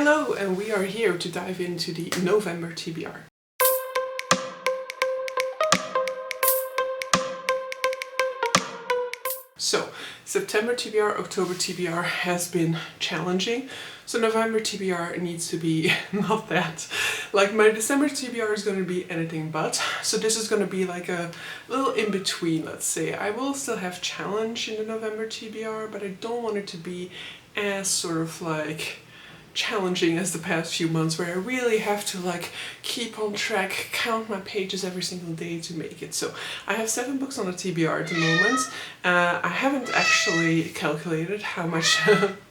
Hello, and we are here to dive into the November TBR. So, September TBR, October TBR has been challenging, so November TBR needs to be not that. Like, my December TBR is going to be anything but, so this is going to be like a little in-between, let's say. I will still have challenge in the November TBR, but I don't want it to be as sort of like challenging as the past few months, where I really have to like keep on track, count my pages every single day to make it. So I have 7 books on the TBR at the moment. I haven't actually calculated how much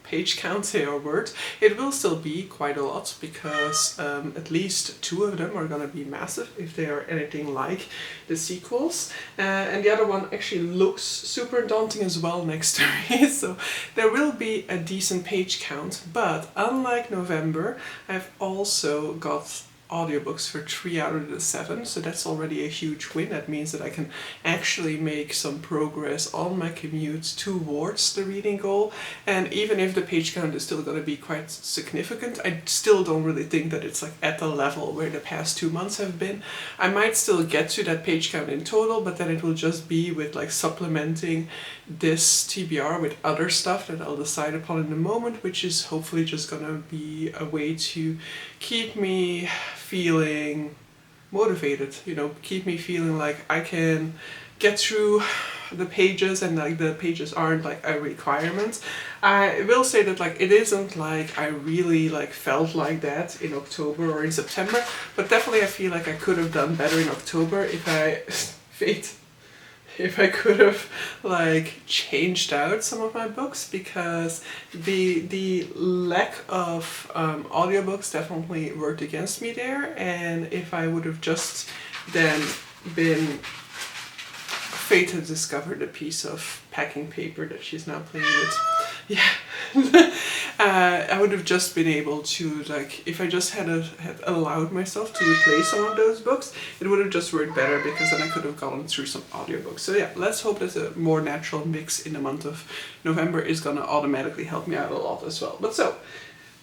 page counts they are worth. It will still be quite a lot because at least 2 of them are gonna be massive if they are anything like the sequels, and the other one actually looks super daunting as well next to me. So there will be a decent page count, but unlike November, I've also got audiobooks for 3 out of the 7, so that's already a huge win. That means that I can actually make some progress on my commute towards the reading goal, and even if the page count is still going to be quite significant, I still don't really think that it's like at the level where the past 2 months have been. I might still get to that page count in total, but then it will just be with like supplementing this TBR with other stuff that I'll decide upon in a moment, which is hopefully just gonna be a way to keep me feeling motivated, you know, keep me feeling like I can get through the pages and like the pages aren't like a requirement. I will say that like it isn't like I really like felt like that in October or in September, but definitely I feel like I could have done better in October if I could have like changed out some of my books, because the lack of audiobooks definitely worked against me there, and if I would have just then been Fate has discovered a piece of packing paper that she's now playing with. Yeah. I would have just been able to, like, if I just had allowed myself to replace some of those books, it would have just worked better, because then I could have gone through some audiobooks. So yeah, let's hope that a more natural mix in the month of November is gonna automatically help me out a lot as well. But so,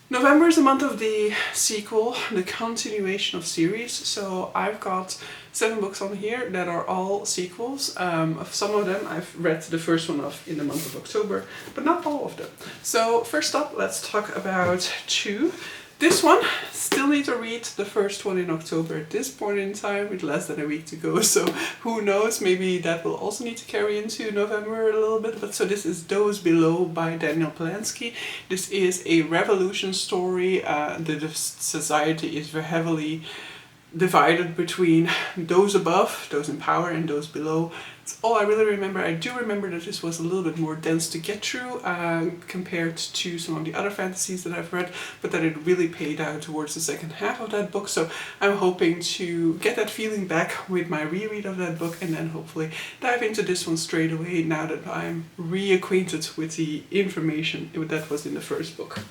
November is the month of the sequel, the continuation of series, so I've got 7 books on here that are all sequels. Of some of them I've read the first one of in the month of October, but not all of them. So first up, let's talk about 2. This one, still need to read the first one in October at this point in time, with less than a week to go, so who knows, maybe that will also need to carry into November a little bit. But so this is Those Below by Daniel Polanski. This is a revolution story. The society is very heavily divided between those above, those in power, and those below. That's all I really remember. I do remember that this was a little bit more dense to get through compared to some of the other fantasies that I've read, but that it really paid out towards the second half of that book. So I'm hoping to get that feeling back with my reread of that book, and then hopefully dive into this one straight away now that I'm reacquainted with the information that was in the first book.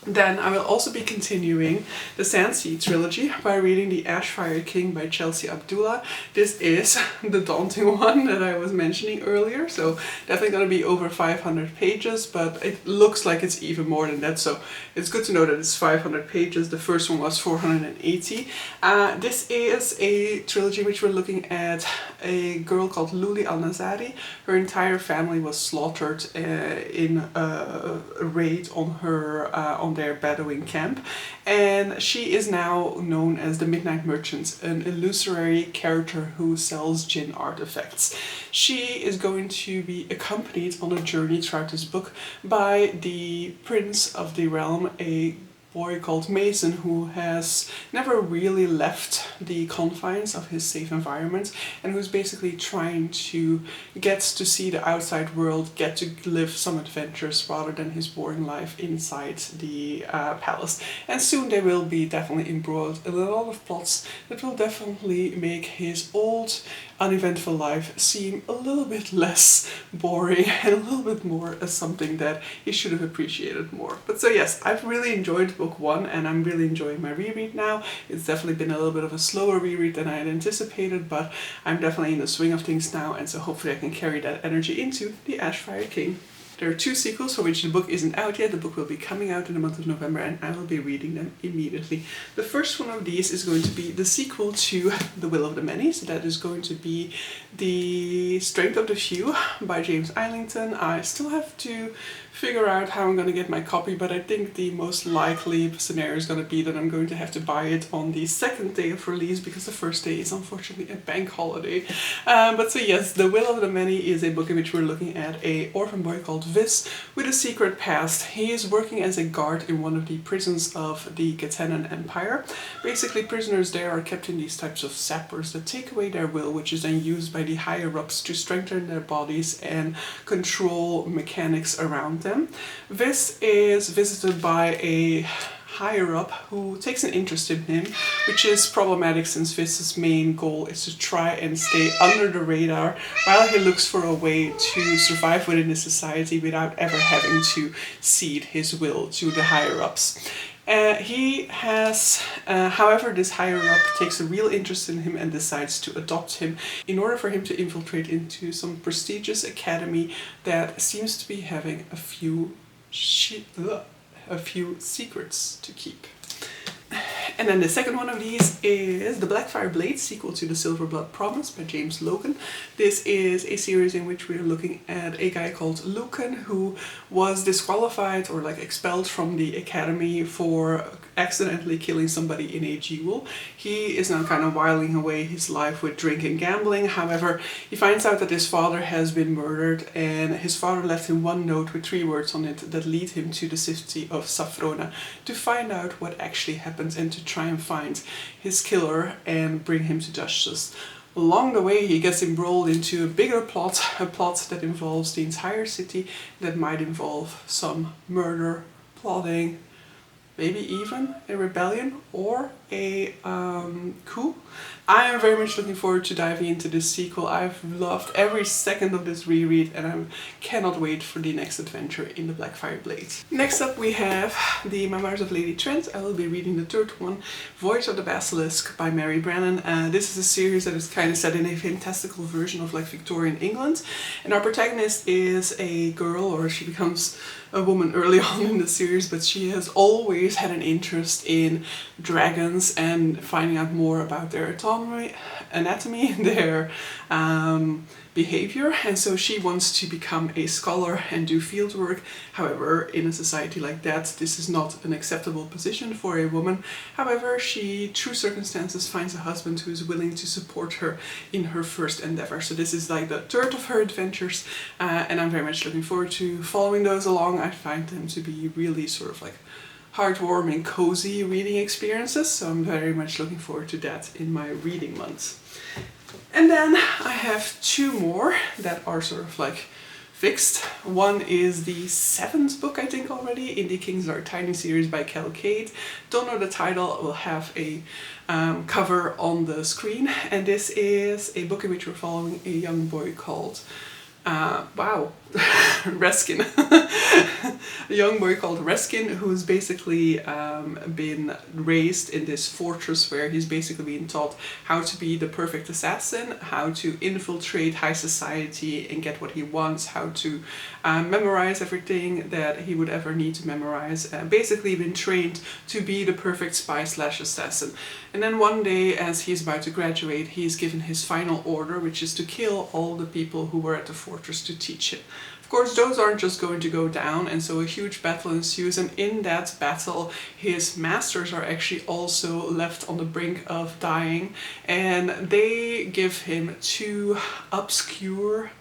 Then I will also be continuing the Sandsea trilogy by reading the Ashfire King by Chelsea Abdullah. This is the daunting one that I was mentioning earlier, so definitely going to be over 500 pages, but it looks like it's even more than that, so it's good to know that it's 500 pages. The first one was 480. This is a trilogy which we're looking at a girl called Luli Al-Nazari. Her entire family was slaughtered in a raid on her on their Bedouin camp, and she is now known as the Midnight Merchant, an illusory character who sells djinn artifacts. She is going to be accompanied on a journey throughout this book by the prince of the realm, a boy called Mason, who has never really left the confines of his safe environment, and who's basically trying to get to see the outside world, get to live some adventures rather than his boring life inside the palace. And soon they will be definitely embroiled in a lot of plots that will definitely make his old uneventful life seem a little bit less boring and a little bit more as something that he should have appreciated more. But so yes, I've really enjoyed book 1, and I'm really enjoying my reread now. It's definitely been a little bit of a slower reread than I had anticipated, but I'm definitely in the swing of things now, and so hopefully I can carry that energy into the Ashfire King. There are 2 sequels for which the book isn't out yet. The book will be coming out in the month of November and I will be reading them immediately. The first one of these is going to be the sequel to The Will of the Many, so that is going to be The Strength of the Few by James Islington. I still have to figure out how I'm going to get my copy, but I think the most likely scenario is going to be that I'm going to have to buy it on the second day of release because the first day is unfortunately a bank holiday. But so yes, The Will of the Many is a book in which we're looking at a orphan boy called Vis with a secret past. He is working as a guard in one of the prisons of the Gatanan Empire. Basically, prisoners there are kept in these types of sappers that take away their will, which is then used by the higher-ups to strengthen their bodies and control mechanics around them. Vis is visited by a higher up who takes an interest in him, which is problematic since Vis's main goal is to try and stay under the radar while he looks for a way to survive within the society without ever having to cede his will to the higher ups. However, this higher up takes a real interest in him and decides to adopt him in order for him to infiltrate into some prestigious academy that seems to be having a few secrets to keep. And then the second one of these is the Blackfire Blade, sequel to The Silver Blood Promise by James Logan. This is a series in which we're looking at a guy called Lucan who was disqualified or like expelled from the academy for accidentally killing somebody in a duel. He is now kind of whiling away his life with drink and gambling. However, he finds out that his father has been murdered and his father left him one note with 3 words on it that lead him to the city of Safrona to find out what actually happens and to try and find his killer and bring him to justice. Along the way, he gets embroiled into a bigger plot, a plot that involves the entire city, that might involve some murder, plotting, maybe even a rebellion or a coup. I am very much looking forward to diving into this sequel. I've loved every second of this reread and I cannot wait for the next adventure in the Blackfire Blade. Next up we have the Memoirs of Lady Trent. I will be reading the third one, Voyage of the Basilisk by Mary Brennan. This is a series that is kind of set in a fantastical version of like Victorian England, and our protagonist is a girl, or she becomes a woman early on in the series, but she has always had an interest in dragons and finding out more about their anatomy, their behavior, and so she wants to become a scholar and do field work. However, in a society like that, this is not an acceptable position for a woman. However, she, through circumstances, finds a husband who is willing to support her in her first endeavor. So this is like the third of her adventures, and I'm very much looking forward to following those along. I find them to be really sort of like heartwarming, cozy reading experiences, so I'm very much looking forward to that in my reading month. And then I have 2 more that are sort of like fixed. One is the 7th book, I think already, in the King's Dark Tidings series by Kel Cade. Don't know the title, I will have a cover on the screen. And this is a book in which we're following a young boy called Reskin. A young boy called Reskin, who's basically been raised in this fortress where he's basically being taught how to be the perfect assassin, how to infiltrate high society and get what he wants, how to memorize everything that he would ever need to memorize. Basically been trained to be the perfect spy / assassin. And then one day, as he's about to graduate, he's given his final order, which is to kill all the people who were at the fortress to teach him. Of course, those aren't just going to go down, and so a huge battle ensues, and in that battle his masters are actually also left on the brink of dying, and they give him 2 obscure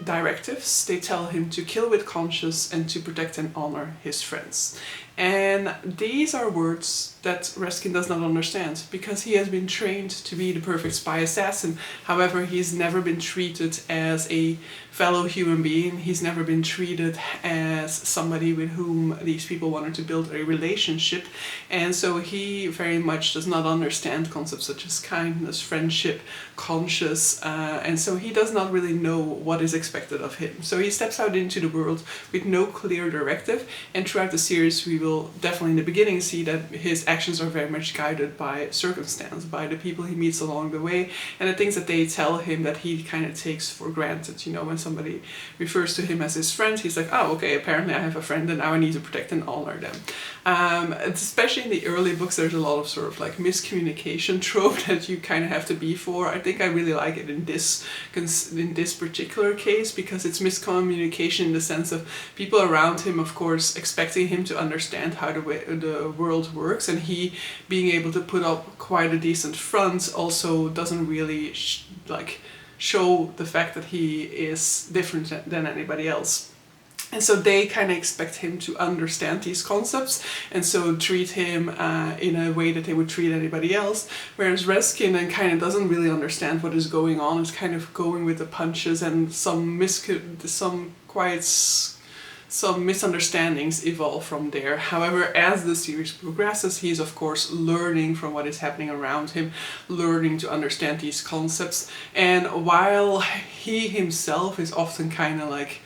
directives. They tell him to kill with conscience and to protect and honor his friends. And these are words that Reskin does not understand, because he has been trained to be the perfect spy assassin. However, he's never been treated as a fellow human being. He's never been treated as somebody with whom these people wanted to build a relationship. And so he very much does not understand concepts such as kindness, friendship, conscience, and so he does not really know what is expected of him. So he steps out into the world with no clear directive, and throughout the series we will definitely in the beginning see that his actions are very much guided by circumstance, by the people he meets along the way, and the things that they tell him that he kind of takes for granted. You know, when somebody refers to him as his friend, he's like, oh, okay, apparently I have a friend and now I need to protect and honor them. Especially in the early books, there's a lot of sort of like miscommunication trope that you kind of have to be for. I think I really like it in this particular case, because it's miscommunication in the sense of people around him, of course, expecting him to understand how the world works, and he being able to put up quite a decent front also doesn't really show the fact that he is different than anybody else. And so they kind of expect him to understand these concepts, and so treat him in a way that they would treat anybody else. Whereas Reskin then kind of doesn't really understand what is going on. It's kind of going with the punches, and some misunderstandings evolve from there. However, as the series progresses, he is of course learning from what is happening around him, learning to understand these concepts. And while he himself is often kind of like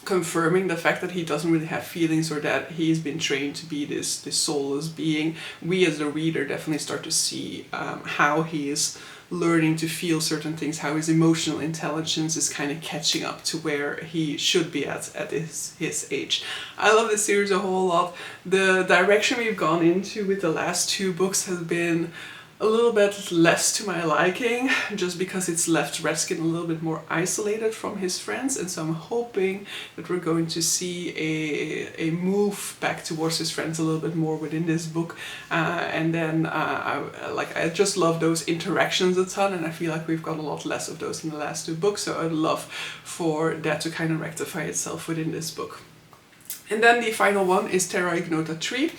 confirming the fact that he doesn't really have feelings, or that he's been trained to be this soulless being, we as the reader definitely start to see how he is learning to feel certain things, how his emotional intelligence is kind of catching up to where he should be at his age. I love this series a whole lot. The direction we've gone into with the last two books has been a little bit less to my liking, just because it's left Reskin a little bit more isolated from his friends, and so I'm hoping that we're going to see a move back towards his friends a little bit more within this book, and then I just love those interactions a ton, and I feel like we've got a lot less of those in the last two books, so I'd love for that to kind of rectify itself within this book. And then the final one is Terra Ignota 3.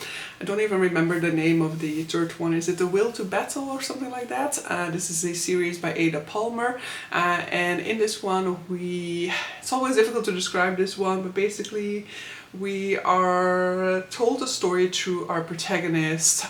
I don't even remember the name of the third one. Is it The Will to Battle or something like that? This is a series by Ada Palmer. And in this one, it's always difficult to describe this one, but basically we are told a story through our protagonist,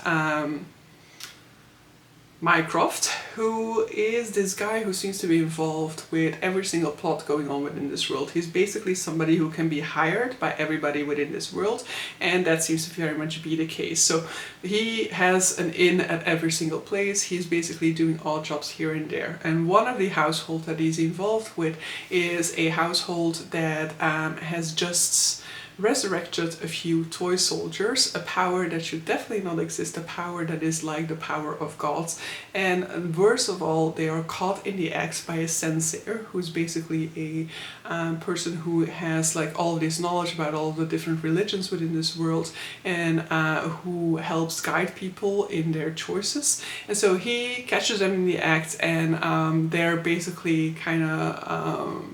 Mycroft, who is this guy who seems to be involved with every single plot going on within this world. He's basically somebody who can be hired by everybody within this world, and that seems to very much be the case. So he has an in at every single place. He's basically doing odd jobs here and there. And one of the households that he's involved with is a household that has just resurrected a few toy soldiers, a power that should definitely not exist, a power that is like the power of gods. And worst of all, they are caught in the act by a sensei, who's basically a person who has like all this knowledge about all the different religions within this world, and who helps guide people in their choices. And so he catches them in the act, and they're basically kind of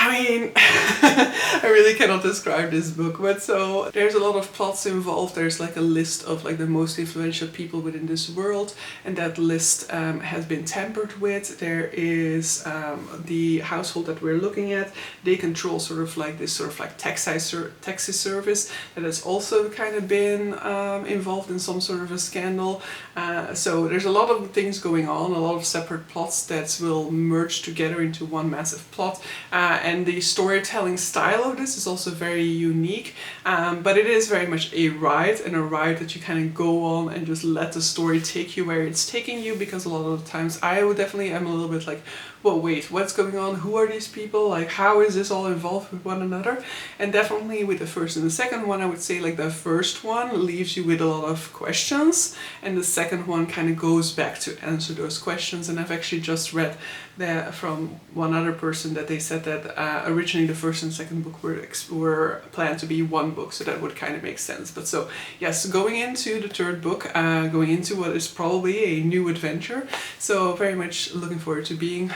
I really cannot describe this book, but so there's a lot of plots involved. There's like a list of like the most influential people within this world, and that list has been tampered with. There is the household that we're looking at. They control sort of like this sort of like taxi service that has also kind of been involved in some sort of a scandal. So there's a lot of things going on, a lot of separate plots that will merge together into one massive plot. And the storytelling style of this is also very unique, but it is very much a ride, and a ride that you kind of go on and just let the story take you where it's taking you, because a lot of the times I would definitely am a little bit like, well, wait, what's going on? Who are these people? Like, how is this all involved with one another? And definitely with the first and the second one, I would say like the first one leaves you with a lot of questions, and the second one kind of goes back to answer those questions. And I've actually just read that from one other person that they said that originally the first and second book were planned to be one book, so that would kind of make sense. But so yes, going into the third book, going into what is probably a new adventure, so very much looking forward to being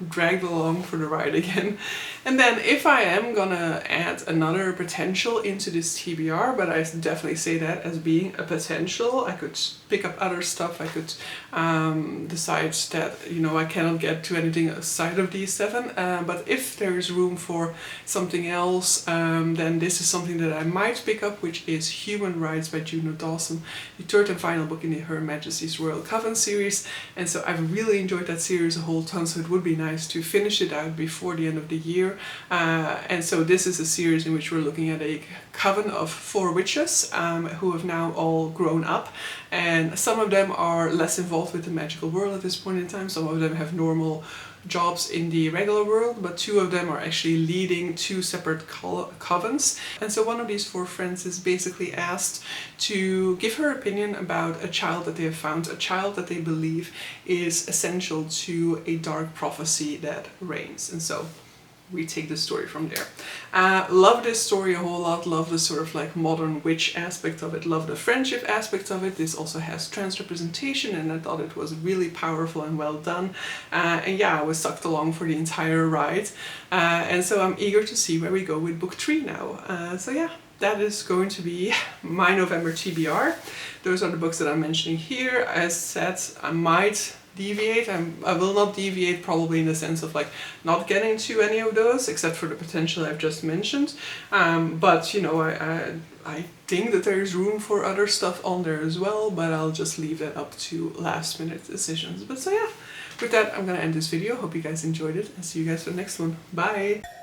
dragged along for the ride again. And then if I am gonna add another potential into this TBR, but I definitely say that as being a potential, I could pick up other stuff, I could decide that, you know, I cannot get to anything aside of these seven, but if there is room for something else, then this is something that I might pick up, which is Human Rites by Juno Dawson, the third and final book in the Her Majesty's Royal Coven series. And so I've really enjoyed that series a whole ton, so it would be nice nice to finish it out before the end of the year. And so this is a series in which we're looking at a coven of 4 witches who have now all grown up, and some of them are less involved with the magical world at this point in time. Some of them have normal jobs in the regular world, but 2 of them are actually leading 2 separate covens. And so one of these 4 friends is basically asked to give her opinion about a child that they have found, a child that they believe is essential to a dark prophecy that reigns. And so we take the story from there. Love this story a whole lot, love the sort of like modern witch aspect of it, love the friendship aspect of it. This also has trans representation, and I thought it was really powerful and well done. And yeah, I was sucked along for the entire ride. And so I'm eager to see where we go with book 3 now. So yeah, that is going to be my November TBR. Those are the books that I'm mentioning here. As said, I might deviate. I will not deviate, probably in the sense of like not getting to any of those, except for the potential I've just mentioned. But you know, I think that there's room for other stuff on there as well, but I'll just leave that up to last minute decisions. But so yeah, with that, I'm gonna end this video. Hope you guys enjoyed it, and see you guys for the next one. Bye!